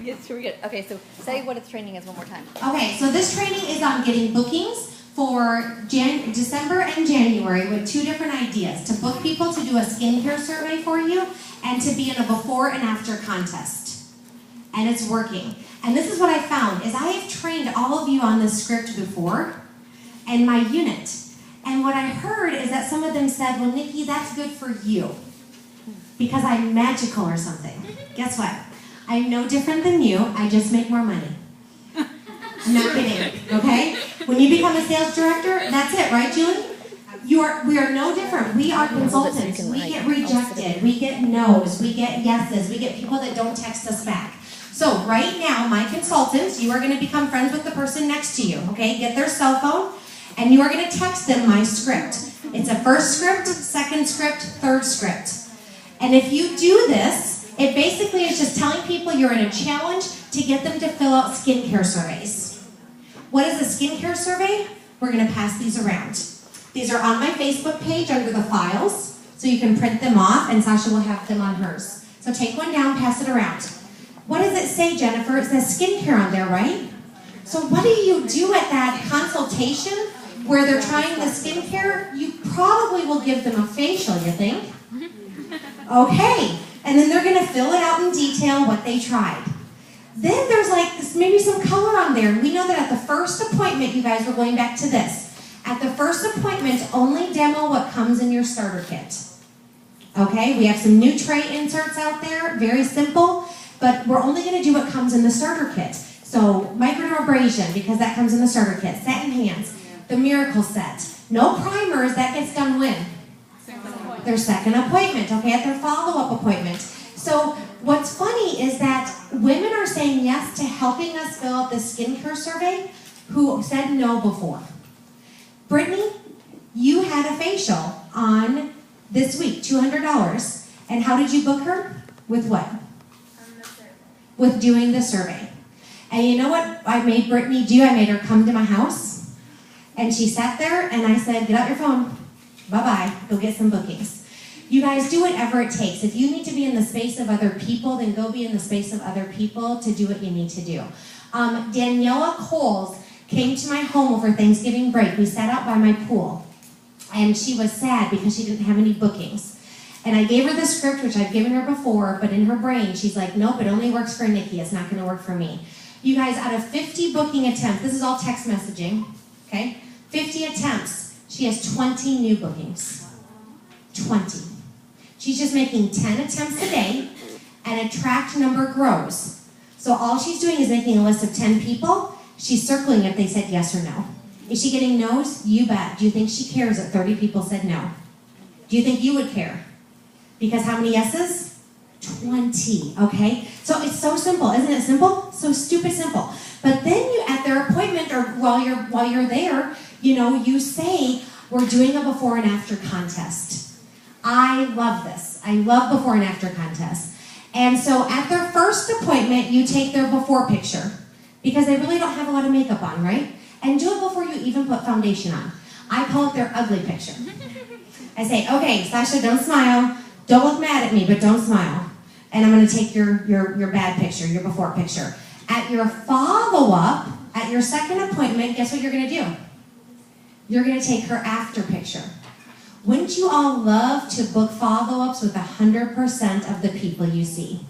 Yes, we're good. Okay, so say what its training is one more time. Okay, so this training is on getting bookings for December and January with 2 different ideas. To book people to do a skincare survey for you and to be in a before and after contest. And it's working. And this is what I found, is I have trained all of you on this script before and my unit. And what I heard is that some of them said, well, Nikki, that's good for you because I'm magical or something. Guess what? I'm no different than you. I just make more money. I'm not kidding, okay? When you become a sales director, that's it, right, Julie? We are no different. We are consultants. We get rejected. We get no's. We get yeses. We get people that don't text us back. So right now, my consultants, you are going to become friends with the person next to you, okay? Get their cell phone, and you are going to text them my script. It's a first script, second script, third script. And if you do this, it basically is just telling people you're in a challenge to get them to fill out skincare surveys. What is a skincare survey? We're going to pass these around. These are on my Facebook page under the files, so you can print them off, and Sasha will have them on hers. So take one down, pass it around. What does it say, Jennifer? It says skincare on there, right? So what do you do at that consultation where they're trying the skincare? You probably will give them a facial, you think? Okay. And then they're going to fill it out in detail what they tried. Then there's like maybe some color on there. We know that at the first appointment, you guys, we're going back to this. At the first appointment, only demo what comes in your starter kit. Okay, we have some new tray inserts out there, very simple, but we're only going to do what comes in the starter kit. So microdermabrasion, because that comes in the starter kit. Satin hands, the Miracle Set. No primers, that gets done when? Their second appointment, okay, at their follow-up appointment. So what's funny is that women are saying yes to helping us fill out the skincare survey who said no before. Brittany, you had a facial on this week, $200. And how did you book her? With what? With doing the survey. And you know what I made Brittany do? I made her come to my house. And she sat there and I said, get out your phone. Bye-bye, go get some bookings. You guys, do whatever it takes. If you need to be in the space of other people, then go be in the space of other people to do what you need to do. Daniela Coles came to my home over Thanksgiving break. We sat out by my pool, and she was sad because she didn't have any bookings. And I gave her the script, which I've given her before, but in her brain, she's like, nope, it only works for Nikki. It's not going to work for me. You guys, out of 50 booking attempts, this is all text messaging, okay? 50 attempts. She has 20 new bookings. 20. She's just making 10 attempts a day, and a tracked number grows. So all she's doing is making a list of 10 people. She's circling if they said yes or no. Is she getting no's? You bet. Do you think she cares that 30 people said no? Do you think you would care? Because how many yeses? 20, okay? So it's so simple. Isn't it simple? So stupid simple. But then you, at their appointment, or while you're there, you know, you say, we're doing a before and after contest. I love this. I love before and after contests. And so at their first appointment, you take their before picture because they really don't have a lot of makeup on, right? And do it before you even put foundation on. I call it their ugly picture. I say, okay, Sasha, don't smile. Don't look mad at me, but don't smile. And I'm going to take your bad picture, your before picture. At your follow-up, at your second appointment, guess what you're going to do? You're going to take her after picture. Wouldn't you all love to book follow-ups with 100% of the people you see?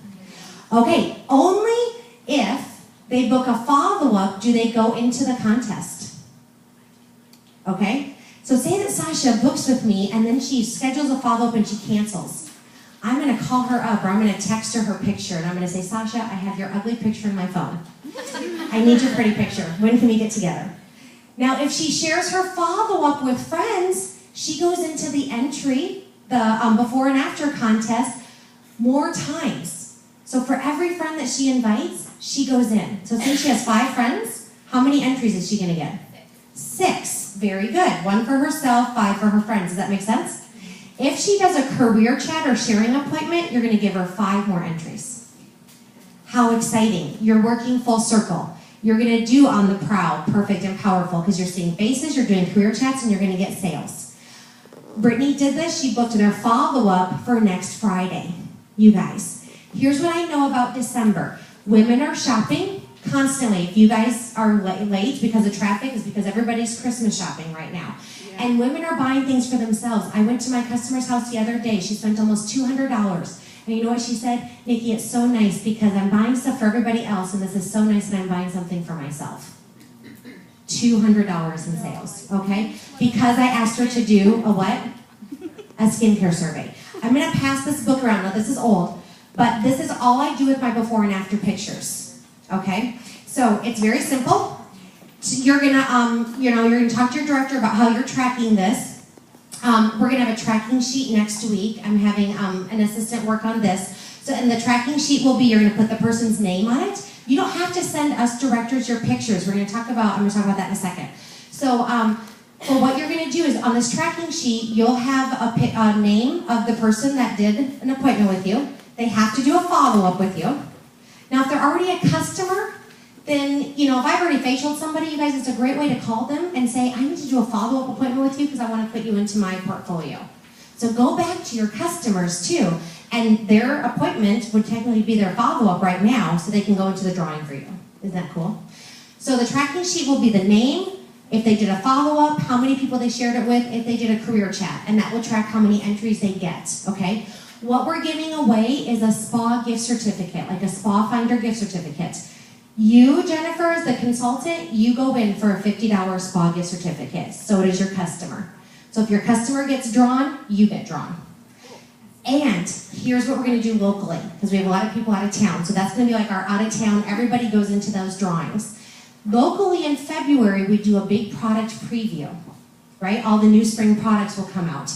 Okay, only if they book a follow-up do they go into the contest. Okay? So say that Sasha books with me and then she schedules a follow-up and she cancels. I'm going to call her up or I'm going to text her picture and I'm going to say, Sasha, I have your ugly picture in my phone. I need your pretty picture. When can we get together? Now, if she shares her follow-up with friends, she goes into the entry, the before and after contest, more times. So for every friend that she invites, she goes in. So since she has 5 friends, how many entries is she going to get? 6. Very good. 1 for herself, 5 for her friends. Does that make sense? If she does a career chat or sharing appointment, you're going to give her 5 more entries. How exciting. You're working full circle. You're going to do on the proud, perfect, and powerful because you're seeing faces, you're doing career chats, and you're going to get sales. Brittany did this. She booked in her follow-up for next Friday. You guys, here's what I know about December. Women are shopping constantly. If you guys are late because of traffic, it's because everybody's Christmas shopping right now. Yeah. And women are buying things for themselves. I went to my customer's house the other day. She spent almost $200. And you know what she said? Nikki, it's so nice because I'm buying stuff for everybody else, and this is so nice that I'm buying something for myself. $200 in sales, okay? Because I asked her to do a what? A skincare survey. I'm gonna pass this book around. Now this is old, but this is all I do with my before and after pictures, okay? So it's very simple. You're gonna, you're gonna talk to your director about how you're tracking this. We're gonna have a tracking sheet next week. I'm having an assistant work on this. So, and the tracking sheet will be, you're gonna put the person's name on it. You don't have to send us directors your pictures. I'm gonna talk about that in a second. So, what you're gonna do is on this tracking sheet, you'll have a name of the person that did an appointment with you. They have to do a follow-up with you. Now, if they're already a customer, then, if I've already facialed somebody, you guys, it's a great way to call them and say, I need to do a follow-up appointment with you because I want to put you into my portfolio. So go back to your customers too, and their appointment would technically be their follow-up right now so they can go into the drawing for you. Isn't that cool? So the tracking sheet will be the name, if they did a follow-up, how many people they shared it with, if they did a career chat, and that will track how many entries they get, okay? What we're giving away is a spa gift certificate, like a Spa Finder gift certificate. You, Jennifer, as the consultant, you go in for a $50 spa gift certificate. So does your customer. So if your customer gets drawn, you get drawn. And here's what we're going to do locally, because we have a lot of people out of town. So that's going to be like our out of town, everybody goes into those drawings. Locally in February, we do a big product preview, right? All the new spring products will come out.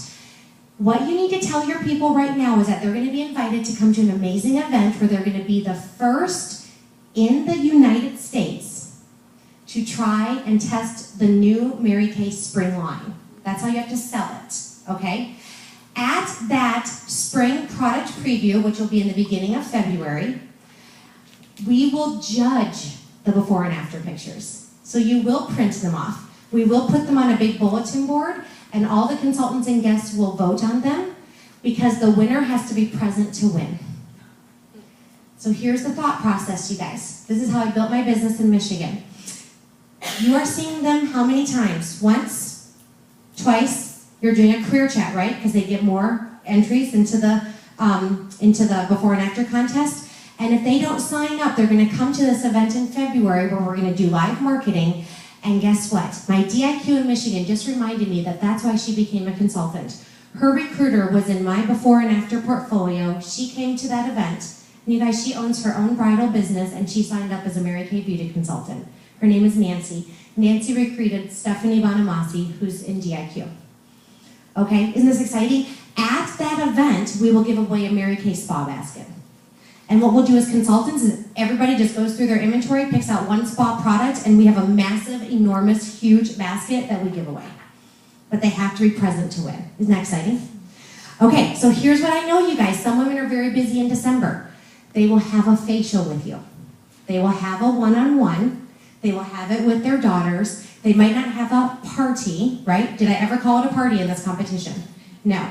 What you need to tell your people right now is that they're going to be invited to come to an amazing event where they're going to be the first in the United States to try and test the new Mary Kay spring line. That's how you have to sell it, okay? At that spring product preview, which will be in the beginning of February, we will judge the before and after pictures. So you will print them off. We will put them on a big bulletin board, and all the consultants and guests will vote on them because the winner has to be present to win. So here's the thought process, you guys. This is how I built my business in Michigan. You are seeing them how many times? Once? Twice? You're doing a career chat, right? Because they get more entries into the before and after contest. And if they don't sign up, they're going to come to this event in February where we're going to do live marketing. And guess what? My DIQ in Michigan just reminded me that that's why she became a consultant. Her recruiter was in my before and after portfolio. She came to that event. And you guys, she owns her own bridal business, and she signed up as a Mary Kay beauty consultant. Her name is Nancy. Nancy recruited Stephanie Bonamasi, who's in DIQ. Okay, isn't this exciting? At that event, we will give away a Mary Kay spa basket. And what we'll do as consultants is everybody just goes through their inventory, picks out one spa product, and we have a massive, enormous, huge basket that we give away. But they have to be present to win. Isn't that exciting? Okay, so here's what I know, you guys. Some women are very busy in December. They will have a facial with you. They will have a one-on-one. They will have it with their daughters. They might not have a party, right? Did I ever call it a party in this competition? No.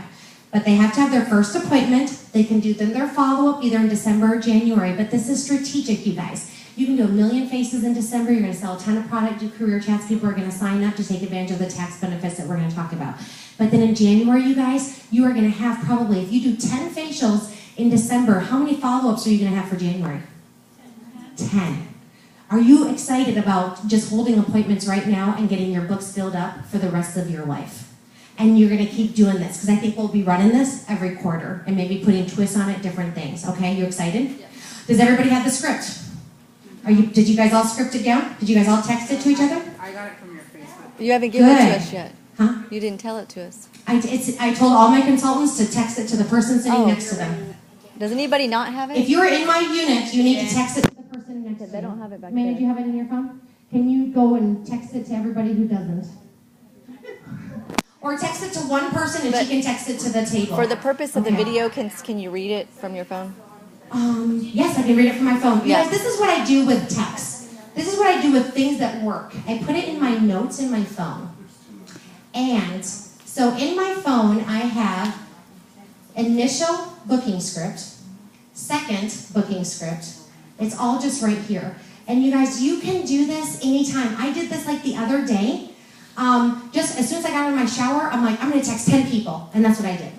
But they have to have their first appointment. They can do their follow-up either in December or January, but this is strategic, you guys. You can do 1 million faces in December. You're going to sell a ton of product, do career chats. People are going to sign up to take advantage of the tax benefits that we're going to talk about. But then in January, you guys, you are going to have probably, if you do 10 facials in December, how many follow-ups are you going to have for January? 10. Are you excited about just holding appointments right now and getting your books filled up for the rest of your life? And you're going to keep doing this, because I think we'll be running this every quarter and maybe putting twists on it, different things. Okay, you excited? Yeah. Does everybody have the script? Did you guys all script it down? Did you guys all text it to each other? I got it from your Facebook. You haven't given it to us yet. Huh? You didn't tell it to us. I told all my consultants to text it to the person sitting next to them. Does anybody not have it? If you're in my unit, you need to text it to the person next to you. They don't have it back Amanda, there. do you have it in your phone? Can you go and text it to everybody who doesn't? Or text it to one person and she can text it to the table. For the purpose of the video, can you read it from your phone? Yes, I can read it from my phone. Yes. Yes, this is what I do with text. This is what I do with things that work. I put it in my notes in my phone. And so in my phone, I have initial booking script, second booking script, It's all just right here. And you guys, you can do this anytime. I did this like the other day. Just as soon as I got out of my shower, I'm like, I'm gonna text 10 people, and that's what I did.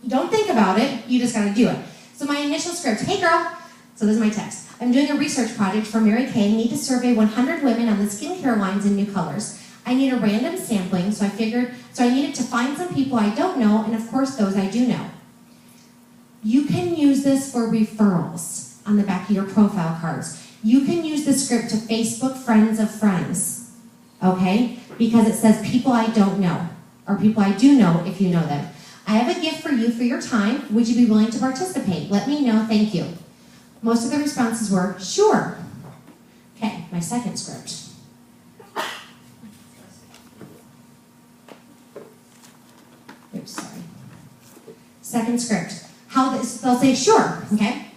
You don't think about it, you just gotta do it. So my initial script, hey girl, so this is my text. I'm doing a research project for Mary Kay. I need to survey 100 women on the skincare lines in new colors. I need a random sampling, so I needed to find some people I don't know, and of course those I do know. You can use this for referrals on the back of your profile cards. You can use the script to Facebook friends of friends, okay? Because it says people I don't know, or people I do know if you know them. I have a gift for you for your time. Would you be willing to participate? Let me know, thank you. Most of the responses were, sure. Okay, my second script. Oops, sorry. Second script. They'll say, sure, okay?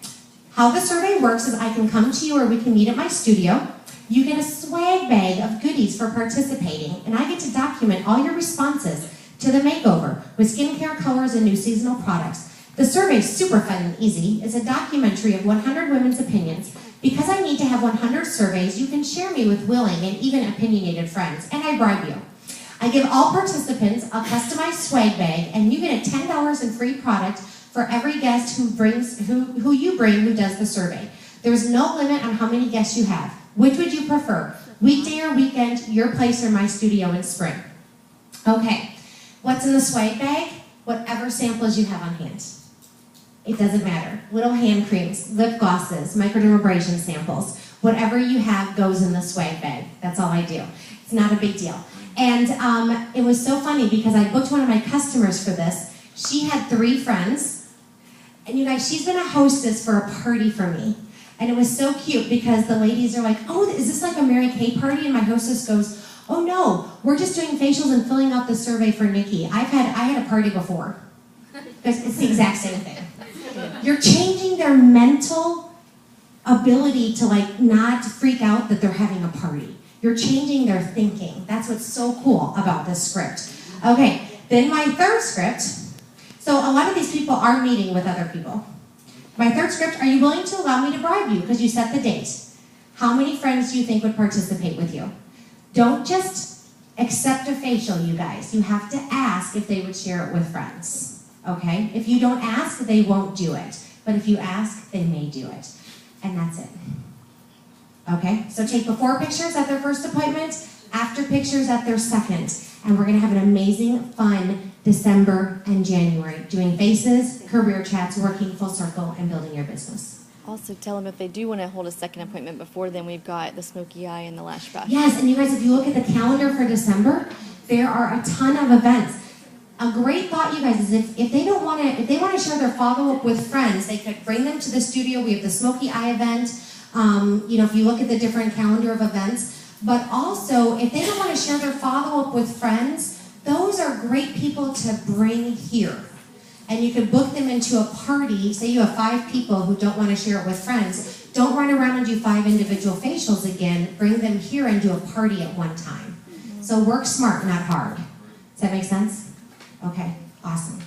How the survey works is I can come to you or we can meet at my studio. You get a swag bag of goodies for participating, and I get to document all your responses to the makeover with skincare colors and new seasonal products. The survey is super fun and easy. It's a documentary of 100 women's opinions. Because I need to have 100 surveys, you can share me with willing and even opinionated friends, and I bribe you. I give all participants a customized swag bag, and you get a $10 in free product for every guest who you bring who does the survey. There's no limit on how many guests you have. Which would you prefer? Weekday or weekend, your place or my studio in spring? Okay, what's in the swag bag? Whatever samples you have on hand. It doesn't matter. Little hand creams, lip glosses, microdermabrasion samples. Whatever you have goes in the swag bag. That's all I do. It's not a big deal. And it was so funny because I booked one of my customers for this. She had 3 friends. And you guys, she's been a hostess for a party for me. And it was so cute because the ladies are like, oh, is this like a Mary Kay party? And my hostess goes, oh no, we're just doing facials and filling out the survey for Nikki. I had a party before. It's the exact same thing. You're changing their mental ability to like not freak out that they're having a party. You're changing their thinking. That's what's so cool about this script. Okay, then my third script. So a lot of these people are meeting with other people. My third script, are you willing to allow me to bribe you? Because you set the date. How many friends do you think would participate with you? Don't just accept a facial, you guys. You have to ask if they would share it with friends. Okay? If you don't ask, they won't do it. But if you ask, they may do it. And that's it. Okay? So take before pictures at their first appointment, after pictures at their second. And we're going to have an amazing, fun December and January, doing faces, career chats, working full circle, and building your business. Also, tell them if they do want to hold a second appointment before then, we've got the smoky eye and the lash brush. Yes, and you guys, if you look at the calendar for December, there are a ton of events. A great thought, you guys, is if they want to share their follow-up with friends, they could bring them to the studio. We have the smoky eye event. If you look at the different calendar of events. But also, if they don't want to share their follow-up with friends, those are great people to bring here. And you could book them into a party. Say you have 5 people who don't want to share it with friends. Don't run around and do 5 individual facials again. Bring them here and do a party at one time. So work smart, not hard. Does that make sense? Okay, awesome.